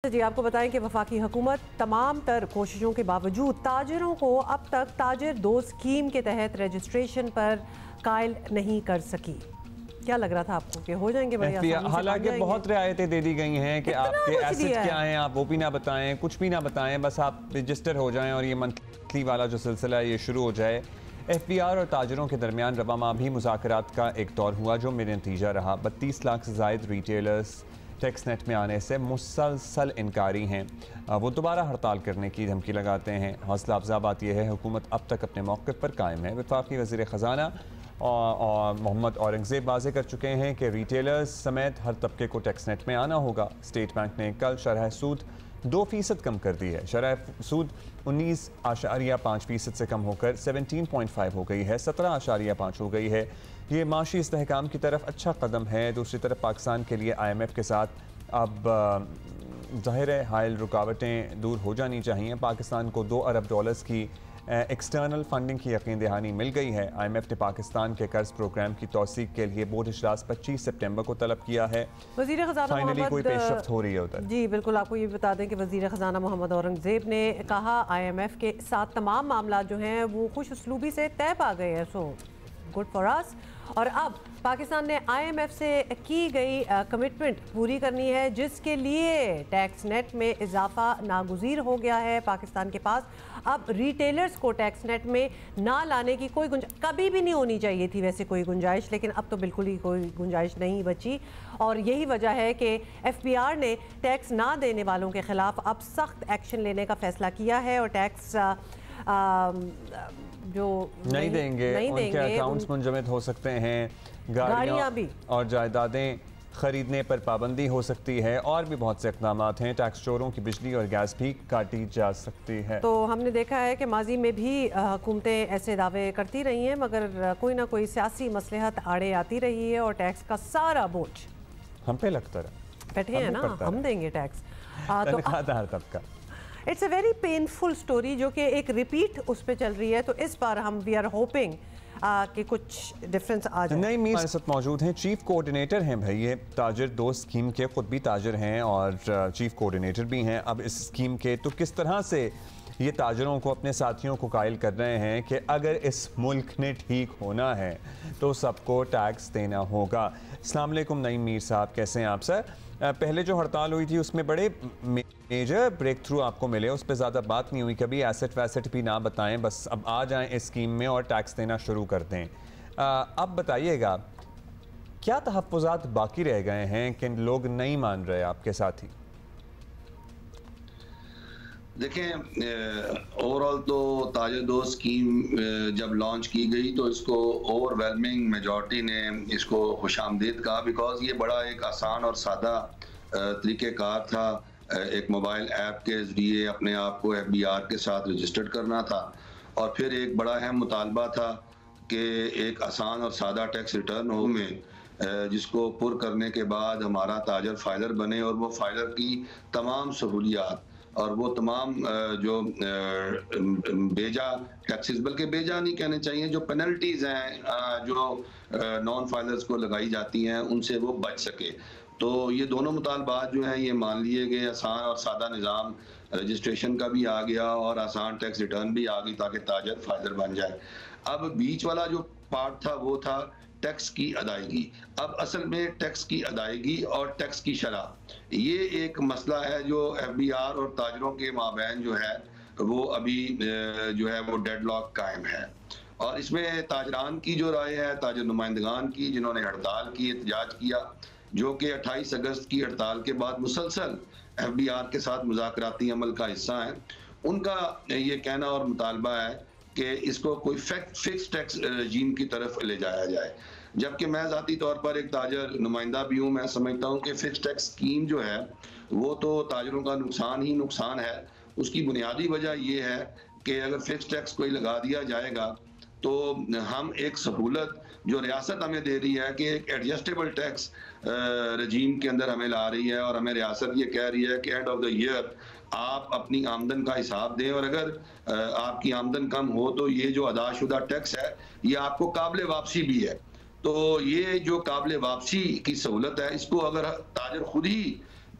जी आपको बताएं कि वफाकी हुकूमत तमाम तर कोशिशों के बावजूद ताजरों को अब तक ताजर दो स्कीम के तहत रजिस्ट्रेशन पर कायल नहीं कर सकी। क्या लग रहा था आपको कि हो जाएंगे बड़ी आसानी से? हालांकि बहुत रियायतें दे दी गई हैं कि आपके एसेट क्या हैं, आप वो भी ना बताएं, कुछ भी ना बताएं, बस आप रजिस्टर हो जाएं और ये मंथली वाला जो सिलसिला है ये शुरू हो जाए। FBR और ताजरों के दरमियान रबा माह भी मुज़ाकरात का एक दौर हुआ जो मेरे नतीजा रहा। 32 लाख से ज़ायद रिटेलर्स टैक्स नेट में आने से मुसलसल इनकारी हैं। वो दोबारा हड़ताल करने की धमकी लगाते हैं। हौसला अफजा बात यह है हुकूमत अब तक अपने मौक़िफ़ पर कायम है। वफाकी वज़ीर ख़ज़ाना और मोहम्मद औरंगज़ेब वाज़े कर चुके हैं कि रिटेलर्स समेत हर तबके को टैक्स नेट में आना होगा। स्टेट बैंक ने कल शरह सूद 2% कम कर दी है। शरह सूद 19.5% से कम होकर 17.5 हो गई है, 17.5 हो गई है। ये माशी इस्तेहकाम की तरफ अच्छा कदम है। दूसरी तरफ पाकिस्तान के लिए IMF के साथ अब ज़ाहिर हायल रुकावटें दूर हो जानी चाहिए। पाकिस्तान को $2 अरब की एक्सटर्नल फंडिंग की यकीन दहानी मिल गई है। IMF ने पाकिस्तान के कर्ज प्रोग्राम की तौसीक के लिए बोर्ड इजलास 25 सितंबर को तलब किया है। वज़ीर ख़ज़ाना फाइनली कोई पेशरफ्त हो रही है उधर। जी बिल्कुल, आपको ये बता दें कि वज़ीर ख़ज़ाना मोहम्मद औरंगज़ेब ने कहा IMF के साथ तमाम मामला जो हैं वो खुश उसलूबी से तय पा गए हैं। So good for us. और अब पाकिस्तान ने IMF से की गई कमिटमेंट पूरी करनी है जिसके लिए टैक्स नेट में इजाफा नागुज़ीर हो गया है। पाकिस्तान के पास अब रिटेलर्स को टैक्स नेट में ना लाने की कोई गुंजाइश कभी भी नहीं होनी चाहिए थी वैसे कोई गुंजाइश, लेकिन अब तो बिल्कुल ही कोई गुंजाइश नहीं बची। और यही वजह है कि FBR ने टैक्स ना देने वालों के ख़िलाफ़ अब सख्त एक्शन लेने का फ़ैसला किया है और टैक्स जो नहीं देंगे उनके अकाउंट्स मुंजमद हो सकते हैं। गाड़ियाँ भी और जायदादें खरीदने पर पाबंदी हो सकती है और भी बहुत से इक़दाम हैं। टैक्स चोरों की बिजली और गैस भी काटी जा सकती है। तो हमने देखा है कि माजी में भी हुकूमतें ऐसे दावे करती रही हैं मगर कोई ना कोई सियासी मसलहत आड़े आती रही है और टैक्स का सारा बोझ हम पे लगता रहा। बैठे हैं ना, हम देंगे टैक्स। तो it's a very painful story जो कि एक रिपीट उस पर चल रही है। तो इस बार हम वी आर होपिंग कि कुछ डिफरेंस आ जाए। नहीं, हमारे साथ मौजूद हैं, चीफ कोऑर्डिनेटर हैं भाई ये ताजर दो स्कीम के, खुद भी ताजर हैं और चीफ कोऑर्डिनेटर भी हैं अब इस स्कीम के। तो किस तरह से ये ताजरों को अपने साथियों को कायल कर रहे हैं कि अगर इस मुल्क ने ठीक होना है तो सबको टैक्स देना होगा। अस्सलाम वालेकुम नईम मीर साहब, कैसे हैं आप सर? पहले जो हड़ताल हुई थी उसमें बड़े मेजर ब्रेक थ्रू आपको मिले, उस पर ज़्यादा बात नहीं हुई कभी। एसेट वैसेट भी ना बताएं, बस अब आ जाएं इस स्कीम में और टैक्स देना शुरू कर दें। अब बताइएगा क्या तहफ़्फ़ुज़ात बाकी रह गए हैं कि लोग नहीं मान रहे आपके साथी? देखें, ओवरऑल तो ताजर दो स्कीम जब लॉन्च की गई तो इसको ओवरवेलमिंग मेजॉरिटी ने इसको खुशामदीद कहा, बिकॉज ये बड़ा एक आसान और सादा तरीक़ेकार था। एक मोबाइल ऐप के ज़रिए अपने आप को FBR के साथ रजिस्टर्ड करना था और फिर एक बड़ा अहम मुतालबा था कि एक आसान और सादा टैक्स रिटर्न हो में जिसको पुर करने के बाद हमारा ताजर फाइलर बने और वो फाइलर की तमाम सहूलियात और वो तमाम जो बेजा टैक्सेस, बल्कि बेजा नहीं कहने चाहिए, जो पेनल्टीज़ हैं जो नॉन फाइलर्स को लगाई जाती हैं उनसे वो बच सके। तो ये दोनों मुतालबात जो हैं ये मान लिए गए। आसान और सादा निज़ाम रजिस्ट्रेशन का भी आ गया और आसान टैक्स रिटर्न भी आ गई ताकि ताजर फाइलर बन जाए। अब बीच वाला जो पार्ट था वो था टैक्स की अदायगी। अब असल में टैक्स की अदायगी और टैक्स की शरह ये एक मसला है जो FBR और ताजरों के माबैन जो है वो अभी जो है वो डेडलॉक कायम है। और इसमें ताजरान की जो राय है, ताजर नुमाइंदगान की जिन्होंने हड़ताल की, एहतजाज किया, जो कि 28 अगस्त की हड़ताल के बाद मुसलसल FBR के साथ मुज़ाकराती अमल का हिस्सा है, उनका ये कहना और मुतालबा है कि इसको कोई फिक्स टैक्स रजीम की तरफ ले जाया जाए। जबकि मैं ज़ाती तौर पर एक ताजर नुमाइंदा भी हूँ, मैं समझता हूँ कि फिक्स टैक्स स्कीम जो है वो तो ताजरों का नुकसान ही नुकसान है। उसकी बुनियादी वजह ये है कि अगर फिक्स टैक्स कोई लगा दिया जाएगा तो हम एक सहूलत जो रियासत हमें दे रही है कि एक एडजस्टेबल टैक्स रजीम के अंदर हमें ला रही है और हमें रियासत ये कह रही है कि एंड ऑफ द ईयर आप अपनी आमदन का हिसाब दें और अगर आपकी आमदन कम हो तो ये जो अदाशुदा टैक्स है ये आपको काबिल वापसी भी है। तो ये जो काबिल वापसी की सहूलत है इसको अगर ताजर खुद ही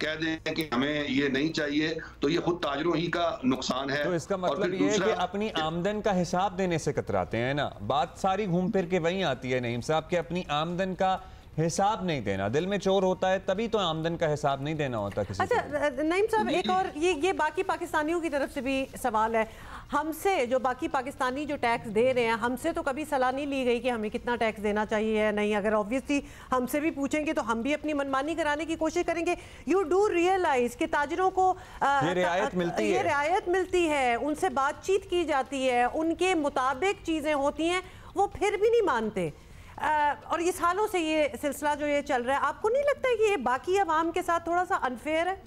कह दें कि हमें ये नहीं चाहिए, तो ये खुद ताजरों ही का नुकसान है। तो इसका मतलब ये है कि अपनी आमदन का हिसाब देने से कतराते हैं ना, बात सारी घूम फिर के वहीं आती है नईम साहब कि अपनी आमदन का हिसाब नहीं देना। दिल में चोर होता है तभी तो आमदन का हिसाब नहीं देना होता किसी को। अच्छा नईम साहब, एक और ये बाकी पाकिस्तानियों की तरफ से भी सवाल है, हमसे जो बाकी पाकिस्तानी जो टैक्स दे रहे हैं, हमसे तो कभी सलाह नहीं ली गई कि हमें कितना टैक्स देना चाहिए है नहीं। अगर ऑब्वियसली हमसे भी पूछेंगे तो हम भी अपनी मनमानी कराने की कोशिश करेंगे। यू डू रियलाइज कि ताजरों को ये रियायत मिलती है, उनसे बातचीत की जाती है, उनके मुताबिक चीज़ें होती हैं, वो फिर भी नहीं मानते। और ये सालों से ये सिलसिला जो ये चल रहा है, आपको नहीं लगता है कि ये बाकी अवाम के साथ थोड़ा सा अनफेयर है?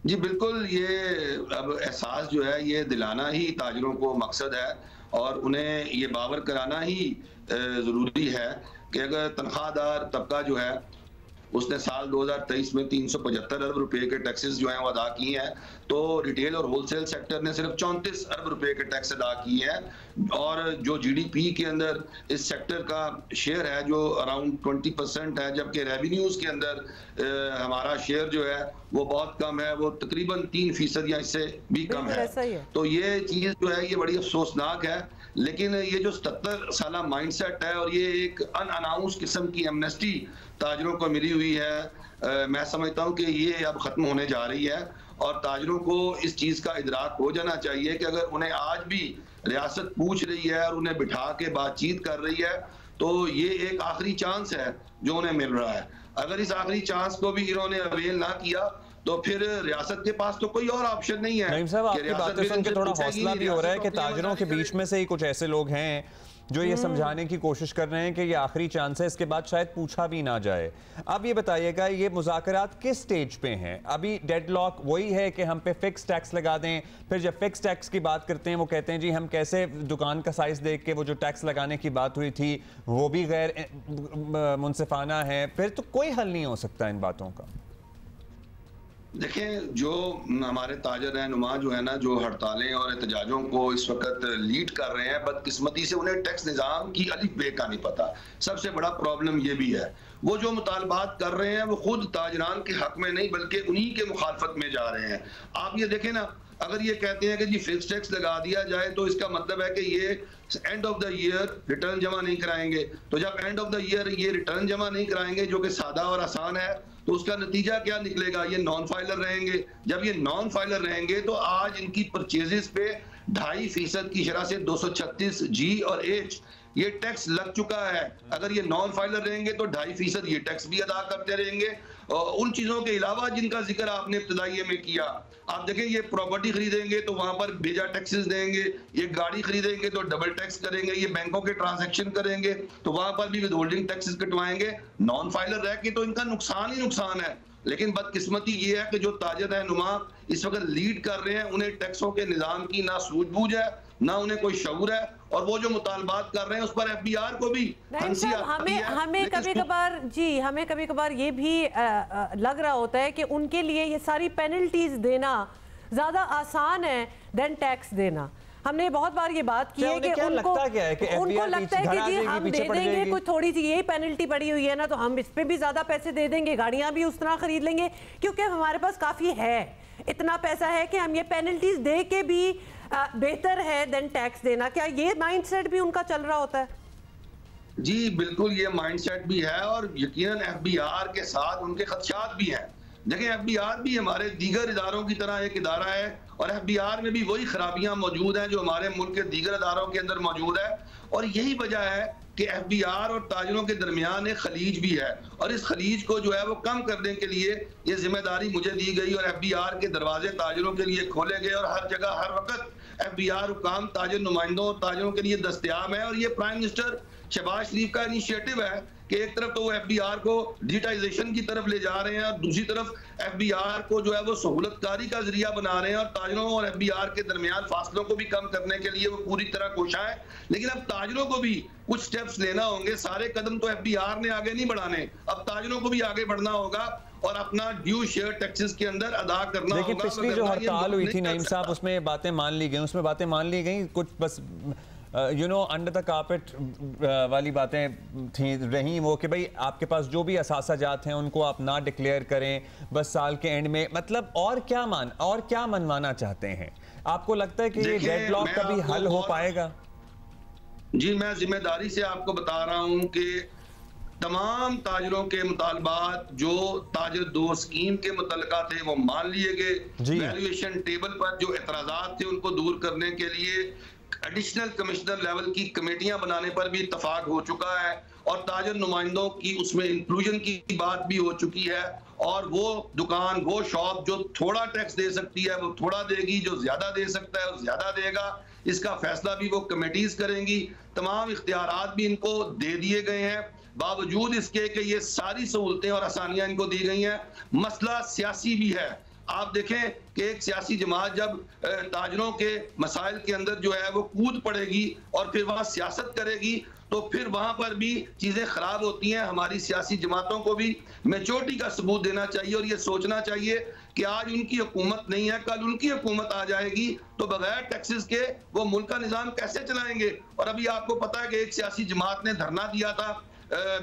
जी बिल्कुल, ये अब एहसास जो है ये दिलाना ही ताजरों को मकसद है और उन्हें ये बावर कराना ही ज़रूरी है कि अगर तनख्वाहदार तबका जो है उसने साल 2023 में 375 अरब रुपए के टैक्सेस जो हैं वो अदा किए हैं, तो रिटेल और होलसेल सेक्टर ने सिर्फ 34 अरब रुपए के टैक्स अदा किए हैं। और जो जीडीपी के अंदर इस सेक्टर का शेयर है जो अराउंड 20% है, जबकि रेवेन्यूज के अंदर हमारा शेयर जो है वो बहुत कम है, वो तकरीबन 3% या इससे भी कम है। तो ये चीज़ जो है ये बड़ी अफसोसनाक है। लेकिन ये जो 77 साल माइंडसेट है और ये एक अनअनाउंस किस्म की एमनेस्टी ताजरों को मिली हुई है, मैं समझता हूँ कि ये अब ख़त्म होने जा रही है और ताजरों को इस चीज़ का इदराक हो जाना चाहिए कि अगर उन्हें आज भी रियासत पूछ रही है और उन्हें बिठा के बातचीत कर रही है तो ये एक आखिरी चांस है जो उन्हें मिल रहा है। अगर इस आखिरी चांस को भी इन्होंने अवेल ना किया तो फिर रियासत के पास तो कोई और ऑप्शन नहीं है। नईम साहब, आपकी बातें सुन के थोड़ा हौसला भी हो रहा है कि ताजरों के बीच में से ही कुछ ऐसे लोग हैं जो ये समझाने की कोशिश कर रहे हैं कि ये आखिरी चांस है, इसके बाद शायद पूछा भी ना जाए। अब ये बताइएगा, ये मुज़ाकरात किस स्टेज पे हैं? अभी डेडलॉक वही है कि हम पे फिक्स टैक्स लगा दें, फिर जब फिक्स टैक्स की बात करते हैं वो कहते हैं जी हम कैसे दुकान का साइज देख के वो जो टैक्स लगाने की बात हुई थी वो भी गैर मुनसिफाना है, फिर तो कोई हल नहीं हो सकता इन बातों का। देखें, जो हमारे ताजर रहनुमा जो है ना, जो हड़तालें और एहतजाजों को इस वक्त लीड कर रहे हैं, बदकिस्मती से उन्हें टैक्स निज़ाम की अलिफ बे का नहीं पता। सबसे बड़ा प्रॉब्लम ये भी है, वो जो मुतालबात कर रहे हैं वो खुद ताजरान के हक में नहीं बल्कि उन्हीं के मुखालफत में जा रहे हैं। आप ये देखें ना, अगर ये कहते हैं कि जी फिक्स टैक्स लगा दिया जाए तो इसका मतलब है कि ये end of the year return जमा नहीं कराएंगे। तो जब एंड ऑफ द ईयर ये रिटर्न जमा नहीं कराएंगे जो कि सादा और आसान है, तो उसका नतीजा क्या निकलेगा? ये नॉन फाइलर रहेंगे। जब ये नॉन फाइलर रहेंगे तो आज इनकी परचेजेस पे 2.5% की शरह से 236 जी और एच ये टैक्स लग चुका है। अगर ये नॉन फाइलर रहेंगे तो 2.5% ये टैक्स भी अदा करते रहेंगे। उन चीजों के अलावा जिनका जिक्र आपने इब्तदाइये में किया, आप देखें ये प्रॉपर्टी खरीदेंगे तो वहां पर बेजा टैक्सेस देंगे, ये गाड़ी खरीदेंगे तो डबल टैक्स करेंगे, ये बैंकों के ट्रांजैक्शन करेंगे तो वहां पर भी विदहोल्डिंग टैक्सेस कटवाएंगे। नॉन फाइलर रह के तो इनका नुकसान ही नुकसान है। लेकिन बदकिस्मती ये है कि जो ताजर रहनुमा इस वक्त लीड कर रहे हैं उन्हें टैक्सों के निजाम की ना सूझबूझ है ना उन्हें कोई शऊर है, और वो जो मुतालबात कर रहे हैं उस पर एफबीआर को भी हमें कभी कभार ये भी लग रहा होता है कि उनके लिए ये सारी पेनल्टीज देना ज्यादा आसान है देन टैक्स देना। हमने बहुत बार ये बात की है कि उनको लगता है कि जी हम दे देंगे, कुछ थोड़ी सी यही पेनल्टी पड़ी हुई है ना तो हम इस पे भी ज्यादा पैसे दे देंगे, गाड़ियां भी उस तरह खरीद लेंगे क्योंकि हमारे पास काफी है, इतना पैसा है कि हम ये पेनल्टीज दे के भी बेहतर है देन टैक्स देना। क्या ये माइंडसेट भी उनका चल रहा होता है? जी बिल्कुल, ये माइंडसेट भी है और यकीनन एफबीआर के साथ उनके खदशात भी हैं। देखिए, एफबीआर भी हमारे दीगर इदारों की तरह एक इदारा है और एफबीआर में भी वही खराबियां मौजूद हैं जो हमारे मुल्क के दीगर इदारों के अंदर मौजूद है। और यही वजह है कि एफबीआर और ताजरों के दरमियान एक खलीज भी है और इस खलीज को जो है वो कम करने के लिए ये जिम्मेदारी मुझे दी गई और एफबीआर के दरवाजे ताजरों के लिए खोले गए और हर जगह हर वक्त एफबीआर हुकाम ताजर नुमाइंदों और ताजरों के लिए दस्तयाब है। और ये प्राइम मिनिस्टर शहबाज शरीफ का इनिशिएटिव है कि एक तरफ तो वो एफबीआर को डिजिटाइजेशन की तरफ ले जा रहे हैं और दूसरी तरफ एफबीआर को जो है वो सहूलतकारी का जरिया बना रहे हैं और ताजरों और एफबीआर के दरमियान फासलों को भी कम करने के लिए वो पूरी तरह कोशिश है। लेकिन अब ताजरों को भी कुछ स्टेप्स लेना होंगे। सारे कदम तो एफबीआर ने आगे नहीं बढ़ाने, अब ताजरों को भी आगे बढ़ना होगा और अपना ड्यू शेयर टैक्सेस के अंदर अदा करना होगा। पिछली जो हड़ताल हुई थी नईम साहब, उसमें बातें मान ली गई, कुछ बस अंडर द कारपेट वाली बातें थी रही वो कि भाई आपके पास जो भी असासाजात हैं उनको आप ना डिक्लेयर करें बस साल के एंड में, मतलब और क्या मनवाना चाहते हैं? आपको लगता है कि ये डेडलॉक कभी हल हो पाएगा? जी, मैं जिम्मेदारी से आपको बता रहा हूं कि तमाम ताजरों के मुतालबात जो ताजर दो स्कीम के मुतल्लिका थे वो मान लिए गए। वैल्यूएशन टेबल पर जो एतराजात थे उनको दूर करने के लिए एडिशनल कमिश्नर लेवल की कमेटियां बनाने पर भी इत्तफाक हो चुका है और ताजर नुमाइंदों की उसमें इंक्लूजन की बात भी हो चुकी है। और वो दुकान, वो शॉप जो थोड़ा टैक्स दे सकती है वो थोड़ा देगी, जो ज्यादा दे सकता है वो ज्यादा देगा। इसका फैसला भी वो कमेटीज करेंगी। तमाम इख्तियारात भी इनको दे दिए गए हैं। बावजूद इसके कि ये सारी सहूलतें और आसानियां इनको दी गई हैं, मसला सियासी भी है। आप देखें कि एक सियासी जमात जब ताजरों के मसाइल के अंदर जो है वो कूद पड़ेगी और फिर वहां सियासत करेगी तो फिर वहां पर भी चीजें खराब होती हैं। हमारी सियासी जमातों को भी मैच्योरिटी का सबूत देना चाहिए और ये सोचना चाहिए कि आज उनकी हुकूमत नहीं है, कल उनकी हुकूमत आ जाएगी तो बगैर टैक्सेस के वो मुल्क का निजाम कैसे चलाएंगे। और अभी आपको पता है कि एक सियासी जमात ने धरना दिया था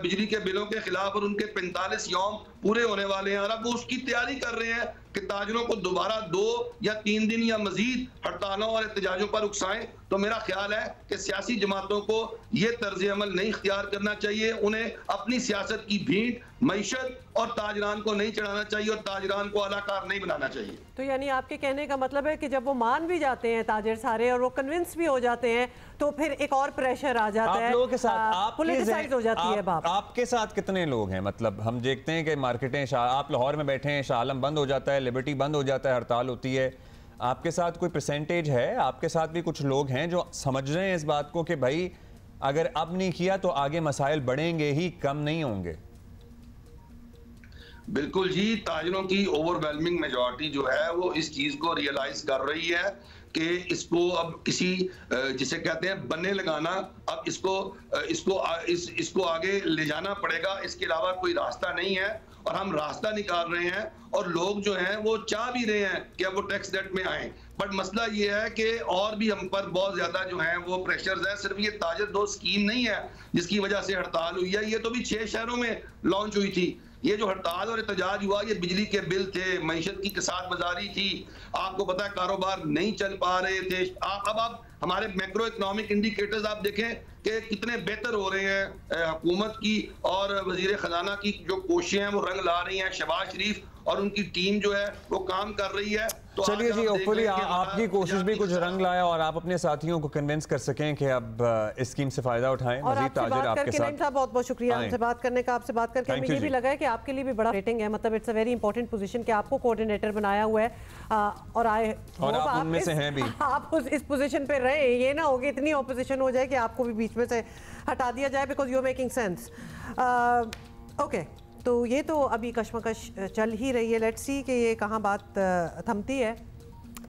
बिजली के बिलों के खिलाफ और उनके 45 यौम पूरे होने वाले हैं और अब वो उसकी तैयारी कर रहे हैं कि ताजरों को दोबारा 2 या 3 दिन या मजीद हड़तालों और एहतजाजों पर उकसाएं। तो मेरा ख्याल है कि सियासी जमातों को ये तर्ज अमल नहीं इख्तियार करना चाहिए। उन्हें अपनी सियासत की भीड़ मईशत और ताजरान को नहीं चढ़ाना चाहिए और ताजरान को अलाकार नहीं बनाना चाहिए। तो यानी आपके कहने का मतलब है कि जब वो मान भी जाते हैं ताजिर सारे और वो कन्विंस भी हो जाते हैं तो फिर एक और प्रेशर आ जाता है, लोगों के साथ पॉलिटिसाइज हो जाती है बात। आपके साथ कितने लोग हैं? मतलब हम देखते हैं कि मार्केटें, आप लाहौर में बैठे हैं, शाह आलम बंद हो जाता है, लिबर्टी बंद हो जाता है, हड़ताल होती है। आपके साथ कोई परसेंटेज है? आपके साथ भी कुछ लोग हैं जो समझ रहे हैं इस बात को कि भाई अगर अब नहीं किया तो आगे मसाइल बढ़ेंगे ही, कम नहीं होंगे? बिल्कुल जी, ताजरों की ओवरवेलमिंग मेजॉरिटी जो है वो इस चीज को रियलाइज कर रही है कि इसको अब किसी जिसे कहते हैं बनने लगाना, अब इसको आगे ले जाना पड़ेगा। इसके अलावा कोई रास्ता नहीं है और हम रास्ता निकाल रहे हैं और लोग जो हैं वो चाह भी रहे हैं कि अब वो टैक्स डेट में आए। बट मसला ये है कि और भी हम पर बहुत ज्यादा जो है वो प्रेशर्स है। सिर्फ ये ताजर दो स्कीम नहीं है जिसकी वजह से हड़ताल हुई है, ये तो भी 6 शहरों में लॉन्च हुई थी। ये जो हड़ताल और एहतजाज हुआ ये बिजली के बिल थे, मईशत की कसाद बाजारी थी, आपको पता है कारोबार नहीं चल पा रहे थे। अब आप हमारे मैक्रो इकोनॉमिक इंडिकेटर्स आप देखें कि कितने बेहतर हो रहे हैं। हुकूमत की और वजीर खजाना की जो कोशिशें हैं वो रंग ला रही हैं। शहबाज शरीफ और उनकी टीम जो है वो काम कर रही है। तो चलिए जी, होपफुली आपकी कोशिश भी कुछ रंग लाया और आप अपने साथियों को कन्विंस कर सकें कि अब इस स्कीम से फायदा उठाएं। मजीद ताजर आपके साथ। बहुत बहुत शुक्रिया हमसे बात करने का। आपसे बात करके हमें ये भी लगा है कि आपके लिए भी बड़ा रेटिंग है, मतलब it's a very important position कि आपको कोऑर्डिनेटर बनाया हुआ है और आप उनमें से हैं भी। आप इस पोजीशन पे रहे, ये ना हो कि इतनी ऑपोजिशन हो जाए कि आपको भी बीच में से हटा दिया जाए because you are making sense. Okay, तो ये तो अभी कशमकश चल ही रही है। लेट्स सी कि ये कहाँ बात थमती है।